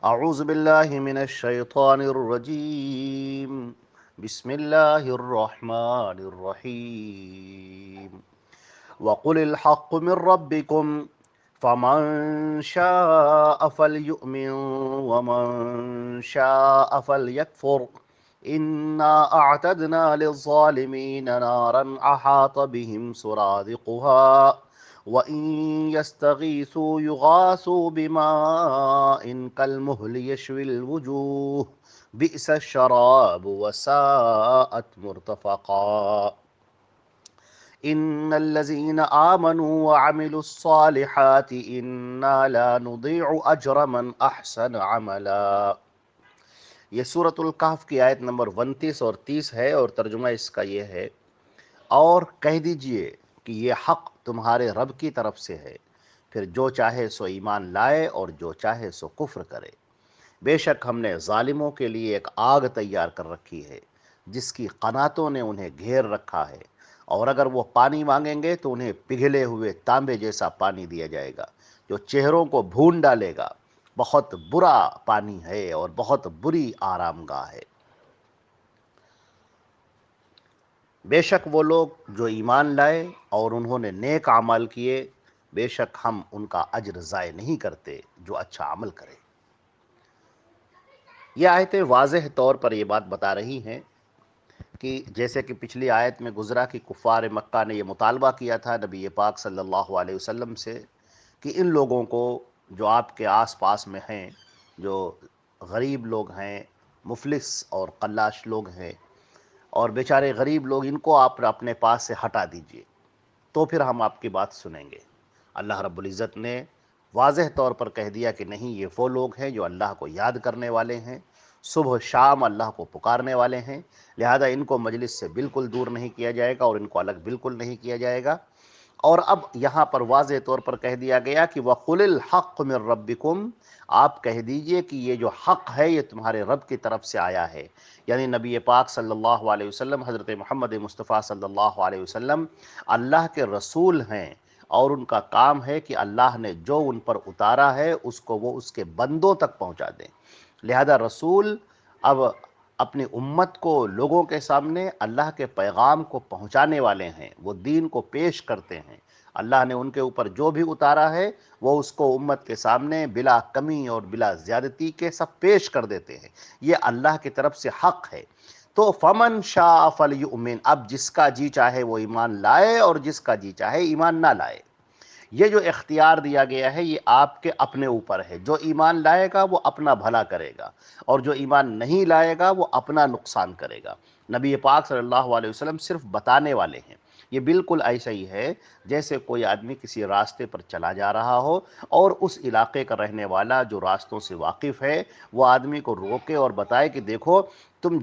اعوذ باللہ من الشیطان الرجیم، بسم اللہ الرحمن الرحیم۔ وقل الحق من ربکم فمن شاء فلیؤمن ومن شاء فلیکفر انا اعتدنا للظالمین نارا احاط بهم سرادقها وَإِن يَسْتَغِيثُوا يُغَاثُوا بِمَاءٍ كَالْمُهْلِ يَشْوِي الْوُجُوهَ بِئْسَ الشَّرَابُ وَسَاءَتْ مُرْتَفَقًا إِنَّ الَّذِينَ آمَنُوا وَعَمِلُوا الصَّالِحَاتِ إِنَّا لَا نُضِيعُ أَجْرَ مَنْ أَحْسَنَ عَمَلًا۔ یہ سورۃ الکہف کی آیت نمبر 29 اور 30 ہے، اور ترجمہ اس کا یہ ہے: اور کہہ دیجئے کہ یہ حق تمہارے رب کی طرف سے ہے، پھر جو چاہے سو ایمان لائے اور جو چاہے سو کفر کرے۔ بے شک ہم نے ظالموں کے لیے ایک آگ تیار کر رکھی ہے جس کی قناتوں نے انہیں گھیر رکھا ہے، اور اگر وہ پانی مانگیں گے تو انہیں پگھلے ہوئے تانبے جیسا پانی دیا جائے گا جو چہروں کو بھون ڈالے گا۔ بہت برا پانی ہے اور بہت بری آرام گاہ ہے۔ بے شک وہ لوگ جو ایمان لائے اور انہوں نے نیک اعمال کیے، بے شک ہم ان کا اجر ضائع نہیں کرتے جو اچھا عمل کرے۔ یہ آیتیں واضح طور پر یہ بات بتا رہی ہیں کہ جیسے کہ پچھلی آیت میں گزرا کہ کفار مکہ نے یہ مطالبہ کیا تھا نبی پاک صلی اللہ علیہ وسلم سے کہ ان لوگوں کو جو آپ کے آس پاس میں ہیں، جو غریب لوگ ہیں، مفلس اور قلاش لوگ ہیں اور بیچارے غریب لوگ، ان کو آپ اپنے پاس سے ہٹا دیجئے تو پھر ہم آپ کی بات سنیں گے۔ اللہ رب العزت نے واضح طور پر کہہ دیا کہ نہیں، یہ وہ لوگ ہیں جو اللہ کو یاد کرنے والے ہیں، صبح شام اللہ کو پکارنے والے ہیں، لہذا ان کو مجلس سے بالکل دور نہیں کیا جائے گا اور ان کو الگ بالکل نہیں کیا جائے گا۔ اور اب یہاں پر واضح طور پر کہہ دیا گیا کہ وَقُلِ الْحَقُّ مِن رَبِّكُمْ، آپ کہہ دیجئے کہ یہ جو حق ہے یہ تمہارے رب کی طرف سے آیا ہے، یعنی نبی پاک صلی اللہ علیہ وسلم، حضرت محمد مصطفیٰ صلی اللہ علیہ وسلم اللہ کے رسول ہیں، اور ان کا کام ہے کہ اللہ نے جو ان پر اتارا ہے اس کو وہ اس کے بندوں تک پہنچا دیں۔ لہذا رسول اب اپنی امت کو لوگوں کے سامنے اللہ کے پیغام کو پہنچانے والے ہیں، وہ دین کو پیش کرتے ہیں۔ اللہ نے ان کے اوپر جو بھی اتارا ہے وہ اس کو امت کے سامنے بلا کمی اور بلا زیادتی کے سب پیش کر دیتے ہیں۔ یہ اللہ کی طرف سے حق ہے۔ تو فمن شاء فلیؤمن، اب جس کا جی چاہے وہ ایمان لائے اور جس کا جی چاہے ایمان نہ لائے۔ یہ جو اختیار دیا گیا ہے یہ آپ کے اپنے اوپر ہے۔ جو ایمان لائے گا وہ اپنا بھلا کرے گا، اور جو ایمان نہیں لائے گا وہ اپنا نقصان کرے گا۔ نبی پاک صلی اللہ علیہ وسلم صرف بتانے والے ہیں۔ یہ بالکل ایسا ہی ہے جیسے کوئی آدمی کسی راستے پر چلا جا رہا ہو اور اس علاقے کا رہنے والا جو راستوں سے واقف ہے وہ آدمی کو روکے اور بتائے کہ دیکھو، تم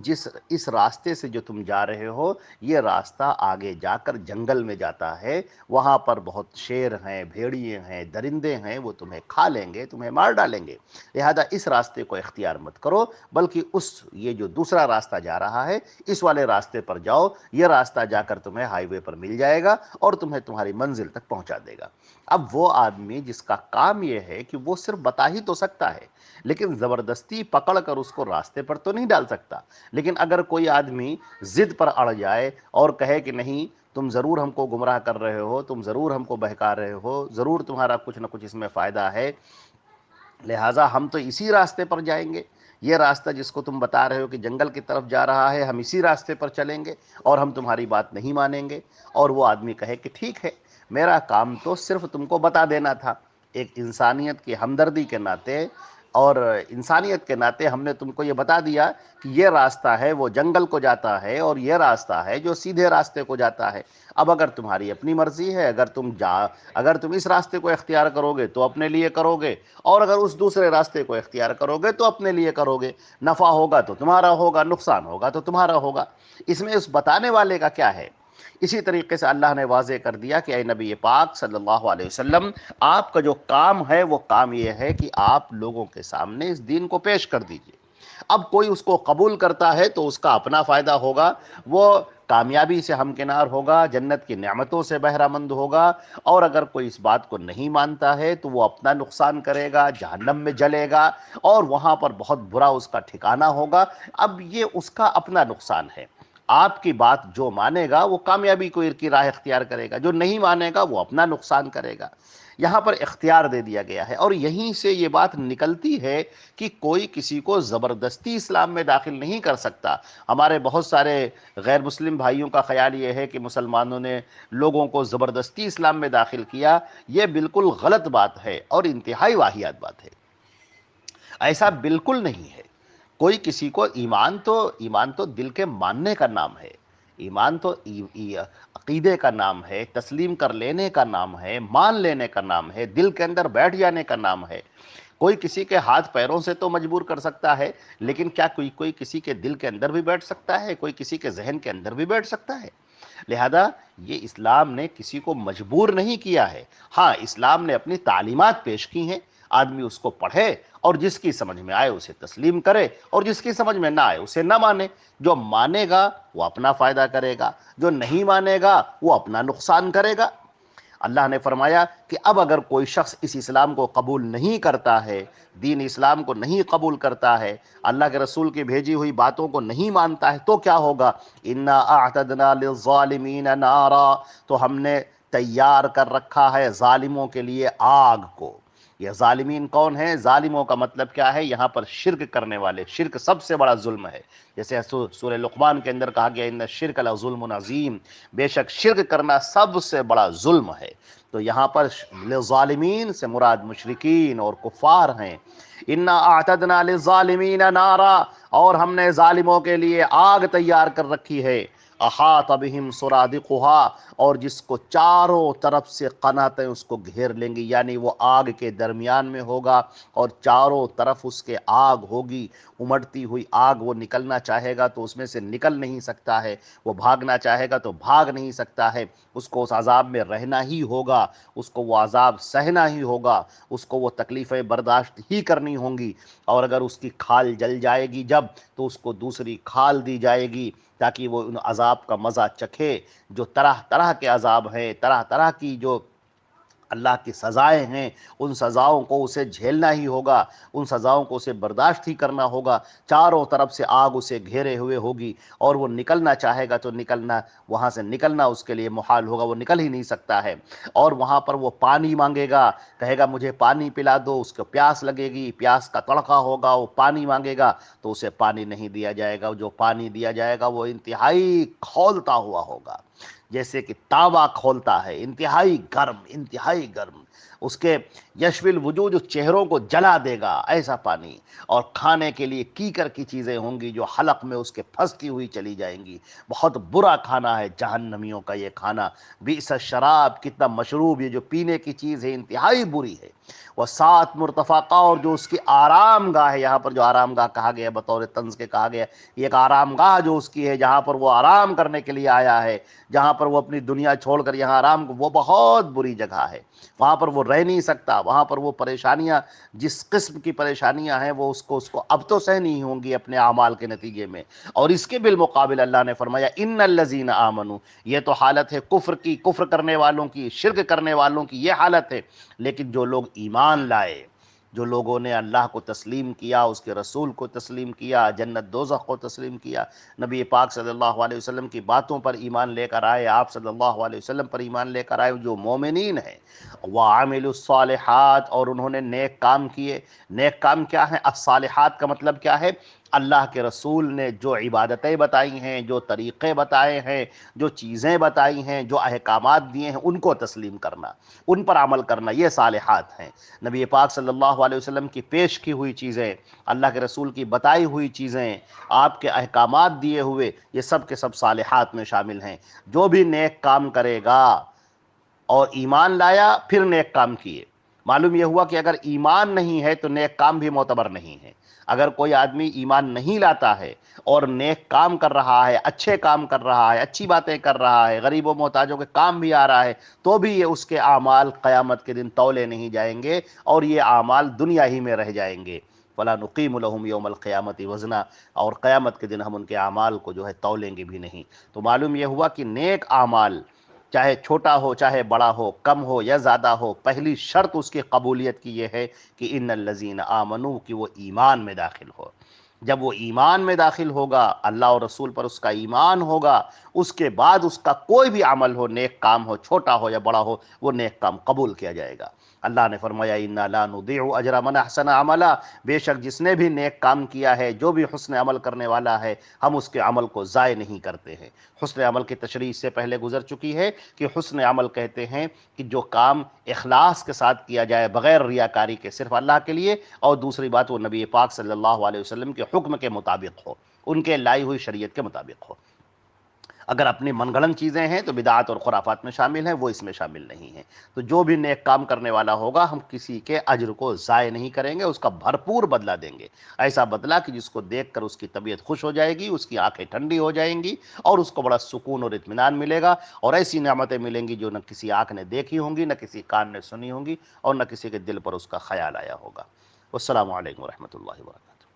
اس راستے سے جو تم جا رہے ہو یہ راستہ آگے جا کر جنگل میں جاتا ہے، وہاں پر بہت شیر ہیں، بھیڑیے ہیں، درندے ہیں، وہ تمہیں کھا لیں گے، تمہیں مار ڈالیں گے، لہذا اس راستے کو اختیار مت کرو، بلکہ یہ جو دوسرا راستہ جا رہا ہے اس والے راستے پر جاؤ، یہ راستہ جا کر تمہیں ہائی وے پر مل جائے گا اور تمہیں تمہاری منزل تک پہنچا دے گا۔ اب وہ آدمی جس کا کام یہ ہے کہ وہ صرف بتا ہی تو سکتا ہے، لیکن زبردستی پکڑ کر اس کو راستے پر تو نہیں ڈال سکتا۔ لیکن اگر کوئی آدمی ضد پر اڑ جائے اور کہے کہ نہیں، تم ضرور ہم کو گمراہ کر رہے ہو، تم ضرور ہم کو بہکا رہے ہو، ضرور تمہارا کچھ نہ کچھ اس میں فائدہ ہے، لہٰذا ہم تو اسی راستے پر جائیں گے، یہ راستہ جس کو تم بتا رہے ہو کہ جنگل کی طرف جا رہا ہے، ہم اسی راستے پر چلیں گے اور ہم تمہاری بات نہیں مانیں گے۔ اور وہ آدمی کہے کہ ٹھیک ہے، میرا کام تو صرف تم کو بتا دینا تھا، ایک انسانیت کی ہمدردی کے ناطے اور انسانیت کے ناطے ہم نے تم کو یہ بتا دیا کہ یہ راستہ ہے وہ جنگل کو جاتا ہے اور یہ راستہ ہے جو سیدھے راستے کو جاتا ہے۔ اب اگر تمہاری اپنی مرضی ہے، اگر تم اس راستے کو اختیار کرو گے تو اپنے لیے کرو گے، اور اگر اس دوسرے راستے کو اختیار کرو گے تو اپنے لیے کرو گے، نفع ہوگا تو تمہارا ہوگا، نقصان ہوگا تو تمہارا ہوگا۔ اس میں اس بتانے والے کا کیا ہے؟ اسی طریقے سے اللہ نے واضح کر دیا کہ اے نبی پاک صلی اللہ علیہ وسلم، آپ کا جو کام ہے وہ کام یہ ہے کہ آپ لوگوں کے سامنے اس دین کو پیش کر دیجئے۔ اب کوئی اس کو قبول کرتا ہے تو اس کا اپنا فائدہ ہوگا، وہ کامیابی سے ہمکنار ہوگا، جنت کی نعمتوں سے بہرہ مند ہوگا، اور اگر کوئی اس بات کو نہیں مانتا ہے تو وہ اپنا نقصان کرے گا، جہنم میں جلے گا، اور وہاں پر بہت برا اس کا ٹھکانہ ہوگا۔ اب یہ اس کا اپنا نقصان ہے۔ آپ کی بات جو مانے گا وہ کامیابی کی راہ اختیار کرے گا، جو نہیں مانے گا وہ اپنا نقصان کرے گا۔ یہاں پر اختیار دے دیا گیا ہے، اور یہیں سے یہ بات نکلتی ہے کہ کوئی کسی کو زبردستی اسلام میں داخل نہیں کر سکتا۔ ہمارے بہت سارے غیر مسلم بھائیوں کا خیال یہ ہے کہ مسلمانوں نے لوگوں کو زبردستی اسلام میں داخل کیا۔ یہ بالکل غلط بات ہے اور انتہائی واہیات بات ہے۔ ایسا بالکل نہیں ہے۔ کوئی کسی کو ایمان تو دل کے ماننے کا نام ہے، ایمان تو عقیدے کا نام ہے، تسلیم کر لینے کا نام ہے، مان لینے کا نام ہے، دل کے اندر بیٹھ جانے کا نام ہے۔ کوئی کسی کے ہاتھ پیروں سے تو مجبور کر سکتا ہے، لیکن کیا کوئی کسی کے دل کے اندر بھی بیٹھ سکتا ہے؟ کوئی کسی کے ذہن کے اندر بھی بیٹھ سکتا ہے؟ لہذا یہ اسلام نے کسی کو مجبور نہیں کیا ہے۔ ہاں، اسلام نے اپنی تعلیمات پیش کی ہیں، آدمی اس کو پڑھے اور جس کی سمجھ میں آئے اسے تسلیم کرے، اور جس کی سمجھ میں نہ آئے اسے نہ مانے۔ جو مانے گا وہ اپنا فائدہ کرے گا، جو نہیں مانے گا وہ اپنا نقصان کرے گا۔ اللہ نے فرمایا کہ اب اگر کوئی شخص اس اسلام کو قبول نہیں کرتا ہے، دین اسلام کو نہیں قبول کرتا ہے، اللہ کے رسول کی بھیجی ہوئی باتوں کو نہیں مانتا ہے، تو کیا ہوگا؟ اِنَّا أَعْتَدْنَا لِلظَّالِمِينَ نَارًا، تو ہم نے تیار کر رکھا ہے ظالموں کے لیے آگ کو۔ یہ ظالمین کون ہیں؟ ظالموں کا مطلب کیا ہے؟ یہاں پر شرک کرنے والے۔ شرک سب سے بڑا ظلم ہے، جیسے سورہ لقمان کے اندر کہا گیا اِنَّ الشِّرْكَ لَظُلْمٌ عَظِيمٌ، بے شک شرک کرنا سب سے بڑا ظلم ہے۔ تو یہاں پر للظالمین سے مراد مشرکین اور کفار ہیں۔ اِنَّا أَعْتَدْنَا لِلظَّالِمِينَ نَارًا، اور ہم نے ظالموں کے لیے آگ تیار کر رکھی ہے۔ احاط بہم سرادقها، اور جس کو چاروں طرف سے قناتیں اس کو گھیر لیں گی، یعنی وہ آگ کے درمیان میں ہوگا اور چاروں طرف اس کے آگ ہوگی، امڑتی ہوئی آگ۔ وہ نکلنا چاہے گا تو اس میں سے نکل نہیں سکتا ہے، وہ بھاگنا چاہے گا تو بھاگ نہیں سکتا ہے، اس کو اس عذاب میں رہنا ہی ہوگا، اس کو وہ عذاب سہنا ہی ہوگا، اس کو وہ تکلیفیں برداشت ہی کرنی ہوں گی۔ اور اگر اس کی کھال جل جائے گی جب، تو اس کو دوسری کھال دی جائے گی تاکہ وہ ان عذاب کا مزہ چکھے، جو طرح طرح کے عذاب ہیں، طرح طرح کی جو اللہ کی سزائیں ہیں، ان سزاؤں کو اسے جھیلنا ہی ہوگا، ان سزاؤں کو اسے برداشت ہی کرنا ہوگا۔ چاروں طرف سے آگ اسے گھیرے ہوئے ہوگی، اور وہ نکلنا چاہے گا تو وہاں سے نکلنا اس کے لیے محال ہوگا، وہ نکل ہی نہیں سکتا ہے۔ اور وہاں پر وہ پانی مانگے گا، کہے گا مجھے پانی پلا دو، اس کو پیاس لگے گی، پیاس کا تڑقا ہوگا، وہ پانی مانگے گا تو اسے پانی نہیں دیا جائے گا۔ جو پانی دیا جائے گا وہ انتہائی کھولتا ہوا ہوگا، جیسے کہ تانبا کھولتا ہے، انتہائی گرم، انتہائی گرم، اس کے یشوی الوجوہ، چہروں کو جلا دے گا ایسا پانی۔ اور کھانے کے لیے کیکر کی چیزیں ہوں گی جو حلق میں اس کے پھنستی ہوئی چلی جائیں گی۔ بہت برا کھانا ہے جہنمیوں کا یہ کھانا۔ بئس الشراب، کتنا مشروب، یہ جو پینے کی چیز ہے انتہائی بری ہے۔ وہ سات مرتفقہ، اور جو اس کی آرام گاہ ہے، یہاں پر جو آرام گاہ کہا گیا بطور طنز کے کہا گیا، یہ ایک آرام گاہ جو اس کی ہے، جہاں پر وہ آرام کرنے کے لیے آیا ہے، جہاں پر وہ اپنی دنیا چھوڑ کر یہاں آرام کو، وہ بہت بری جگہ ہے۔ وہاں پر وہ رہ نہیں سکتا، وہاں پر وہ پریشانیاں، جس قسم کی پریشانیاں ہیں وہ اس کو اب تو سہنی ہوں گی اپنے اعمال کے نتیجے میں۔ اور اس کے بالمقابل اللہ نے فرمایا ان الذین آمنوا، یہ تو حالت ہے کفر کی، کفر کرنے والوں کی، شرک کرنے والوں کی یہ حالت ہے۔ لیکن جو لوگ ایمان لائے، جو لوگوں نے اللہ کو تسلیم کیا، اس کے رسول کو تسلیم کیا، جنت دوزخ کو تسلیم کیا، نبی پاک صلی اللہ علیہ وسلم کی باتوں پر ایمان لے کر آئے، آپ صلی اللہ علیہ وسلم پر ایمان لے کر آئے، جو مومنین ہیں، وَعَمِلُوا الصَّالِحَاتِ، اور انہوں نے نیک کام کیے۔ نیک کام کیا ہے؟ الصالحات کا مطلب کیا ہے؟ اللہ کے رسول نے جو عبادتیں بتائی ہیں، جو طریقے بتائے ہیں، جو چیزیں بتائی ہیں، جو احکامات دیے ہیں، ان کو تسلیم کرنا، ان پر عمل کرنا، یہ صالحات ہیں۔ نبی پاک صلی اللہ علیہ وسلم کی پیش کی ہوئی چیزیں، اللہ کے رسول کی بتائی ہوئی چیزیں، آپ کے احکامات دیے ہوئے، یہ سب کے سب صالحات میں شامل ہیں۔ جو بھی نیک کام کرے گا اور ایمان لایا پھر نیک کام کیے، معلوم یہ ہوا کہ اگر ایمان نہیں ہے تو نیک کام بھی معتبر نہیں ہے۔ اگر کوئی آدمی ایمان نہیں لاتا ہے اور نیک کام کر رہا ہے، اچھے کام کر رہا ہے، اچھی باتیں کر رہا ہے، غریب و محتاجوں کے کام بھی آ رہا ہے، تو بھی یہ اس کے اعمال قیامت کے دن تولے نہیں جائیں گے، اور یہ اعمال دنیا ہی میں رہ جائیں گے۔ فَلَا نُقِيمُ لَهُمْ يَوْمَ الْقِيَامَةِ وَزْنًا، اور قیامت کے دن ہم ان کے اعمال کو جو ہے تولیں گے بھی نہیں۔ تو معلوم یہ ہوا کہ نیک اعمال چاہے چھوٹا ہو چاہے بڑا ہو، کم ہو یا زیادہ ہو، پہلی شرط اس کی قبولیت کی یہ ہے کہ ان الذین آمنوا، کہ وہ ایمان میں داخل ہو۔ جب وہ ایمان میں داخل ہوگا، اللہ اور رسول پر اس کا ایمان ہوگا، اس کے بعد اس کا کوئی بھی عمل ہو، نیک کام ہو، چھوٹا ہو یا بڑا ہو، وہ نیک کام قبول کیا جائے گا۔ اللہ نے فرمایا انا لا نضيع اجر من احسن عملا، بے شک جس نے بھی نیک کام کیا ہے، جو بھی حسن عمل کرنے والا ہے، ہم اس کے عمل کو ضائع نہیں کرتے ہیں۔ حسن عمل کی تشریح اس سے پہلے گزر چکی ہے کہ حسن عمل کہتے ہیں کہ جو کام اخلاص کے ساتھ کیا جائے، بغیر ریاکاری کے، صرف اللہ کے لیے، اور دوسری بات وہ نبی پاک صلی اللہ علیہ وسلم کے حکم کے مطابق ہو، ان کے لائی ہوئی شریعت کے مطابق ہو۔ اگر اپنی من گھڑن چیزیں ہیں تو بدعات اور خرافات میں شامل ہیں، وہ اس میں شامل نہیں ہیں۔ تو جو بھی نیک کام کرنے والا ہوگا، ہم کسی کے اجر کو ضائع نہیں کریں گے، اس کا بھرپور بدلہ دیں گے، ایسا بدلہ کہ جس کو دیکھ کر اس کی طبیعت خوش ہو جائے گی، اس کی آنکھیں ٹھنڈی ہو جائیں گی، اور اس کو بڑا سکون اور اطمینان ملے گا، اور ایسی نعمتیں ملیں گی جو نہ کسی آنکھ نے دیکھی ہوں گی، نہ کسی کان نے سنی ہوں گی، اور نہ کسی کے دل پر اس کا خیال آیا ہوگا۔ والسلام علیکم ورحمۃ اللہ وبرکاتہ۔